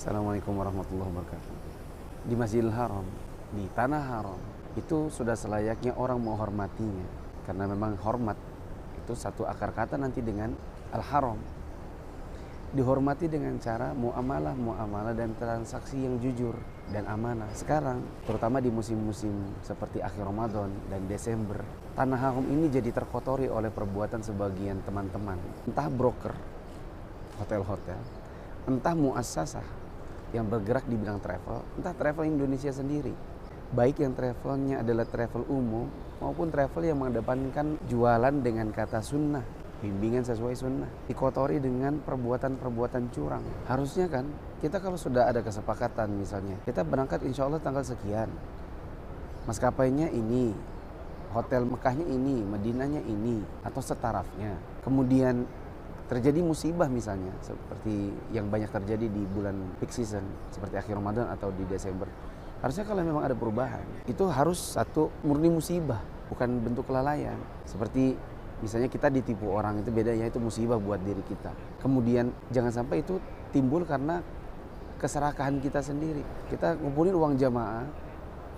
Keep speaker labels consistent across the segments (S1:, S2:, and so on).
S1: Assalamualaikum warahmatullahi wabarakatuh. Di Masjidil Haram, di Tanah Haram, itu sudah selayaknya orang menghormatinya. Karena memang hormat itu satu akar kata nanti dengan Al-Haram. Dihormati dengan cara muamalah dan transaksi yang jujur dan amanah. Sekarang, terutama di musim-musim seperti akhir Ramadan dan Desember, Tanah Haram ini jadi terkotori oleh perbuatan sebagian teman-teman. Entah broker, hotel-hotel, entah muassasah yang bergerak di bidang travel, entah travel Indonesia sendiri, baik yang travelnya adalah travel umum maupun travel yang mengedepankan jualan dengan kata sunnah, bimbingan sesuai sunnah, dikotori dengan perbuatan-perbuatan curang. Harusnya kan kita kalau sudah ada kesepakatan, misalnya kita berangkat insya Allah tanggal sekian, maskapainya ini, hotel Mekahnya ini, Madinahnya ini, atau setarafnya, kemudian terjadi musibah misalnya seperti yang banyak terjadi di bulan peak season seperti akhir Ramadan atau di Desember, harusnya kalau memang ada perubahan itu harus satu murni musibah, bukan bentuk kelalaian. Seperti misalnya kita ditipu orang, itu bedanya, itu musibah buat diri kita. Kemudian jangan sampai itu timbul karena keserakahan kita sendiri. Kita ngumpulin uang jamaah,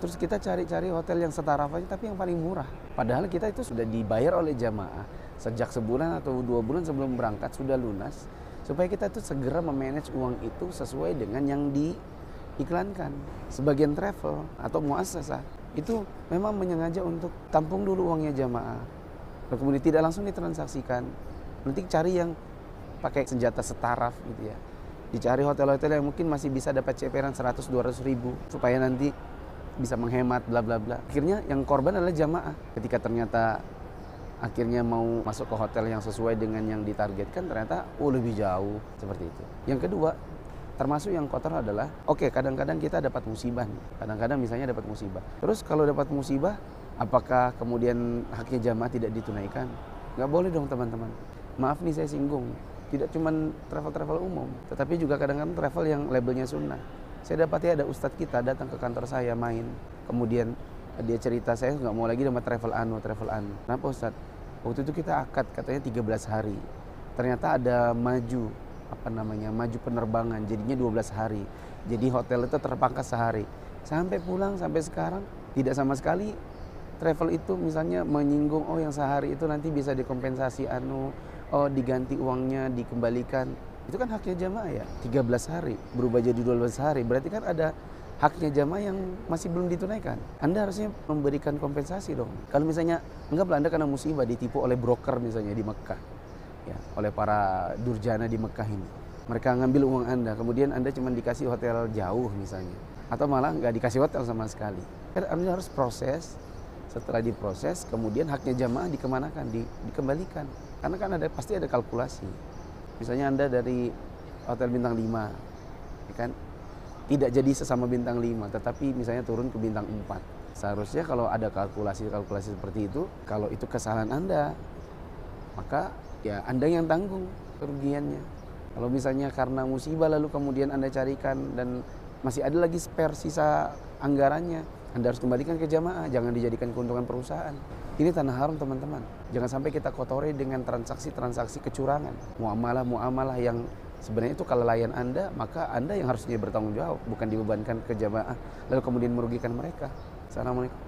S1: terus kita cari-cari hotel yang setaraf aja tapi yang paling murah. Padahal kita itu sudah dibayar oleh jamaah sejak sebulan atau 2 bulan sebelum berangkat, sudah lunas, supaya kita tuh segera memanage uang itu sesuai dengan yang diiklankan. Sebagian travel atau muassasah itu memang menyengaja untuk tampung dulu uangnya jamaah, lalu kemudian tidak langsung ditransaksikan. Nanti cari yang pakai senjata setaraf gitu ya, dicari hotel-hotel yang mungkin masih bisa dapat ceperan 100-200 ribu supaya nanti bisa menghemat bla bla bla. Akhirnya yang korban adalah jamaah. Ketika ternyata akhirnya mau masuk ke hotel yang sesuai dengan yang ditargetkan, ternyata lebih jauh seperti itu. Yang kedua, termasuk yang kotor adalah kadang-kadang kita dapat musibah nih. Kadang-kadang misalnya dapat musibah. Terus kalau dapat musibah, apakah kemudian haknya jamaah tidak ditunaikan? Nggak boleh dong teman-teman. Maaf nih saya singgung. Tidak cuma travel-travel umum, tetapi juga kadang-kadang travel yang labelnya sunnah. Saya dapati ada ustadz kita datang ke kantor saya main, kemudian dia cerita, saya nggak mau lagi sama travel anu. Kenapa ustadz? Waktu itu kita akad katanya 13 hari. Ternyata ada maju penerbangan, jadinya 12 hari. Jadi hotel itu terpangkas sehari. Sampai pulang sampai sekarang tidak sama sekali travel itu misalnya menyinggung yang sehari itu nanti bisa dikompensasi diganti uangnya, dikembalikan. Itu kan haknya jamaah ya. 13 hari berubah jadi 12 hari. Berarti kan ada haknya jamaah yang masih belum ditunaikan. Anda harusnya memberikan kompensasi dong. Kalau misalnya anggaplah Anda kena musibah, ditipu oleh broker misalnya di Mekah, ya, oleh para durjana di Mekah ini. Mereka ngambil uang Anda, kemudian Anda cuma dikasih hotel jauh misalnya, atau malah nggak dikasih hotel sama sekali. Kan Anda harus proses. Setelah diproses, kemudian haknya jamaah dikemanakan, dikembalikan. Karena kan pasti ada kalkulasi. Misalnya Anda dari hotel bintang 5, ya kan, tidak jadi sesama bintang 5, tetapi misalnya turun ke bintang 4. Seharusnya kalau ada kalkulasi seperti itu, kalau itu kesalahan Anda, maka ya Anda yang tanggung kerugiannya. Kalau misalnya karena musibah lalu kemudian Anda carikan dan masih ada lagi spare sisa anggarannya, Anda harus kembalikan ke jamaah, jangan dijadikan keuntungan perusahaan. Ini Tanah Haram teman-teman. Jangan sampai kita kotori dengan transaksi-transaksi kecurangan, muamalah yang sebenarnya itu kelalaian Anda, maka Anda yang harusnya bertanggung jawab, bukan dibebankan ke jamaah lalu kemudian merugikan mereka. Assalamualaikum.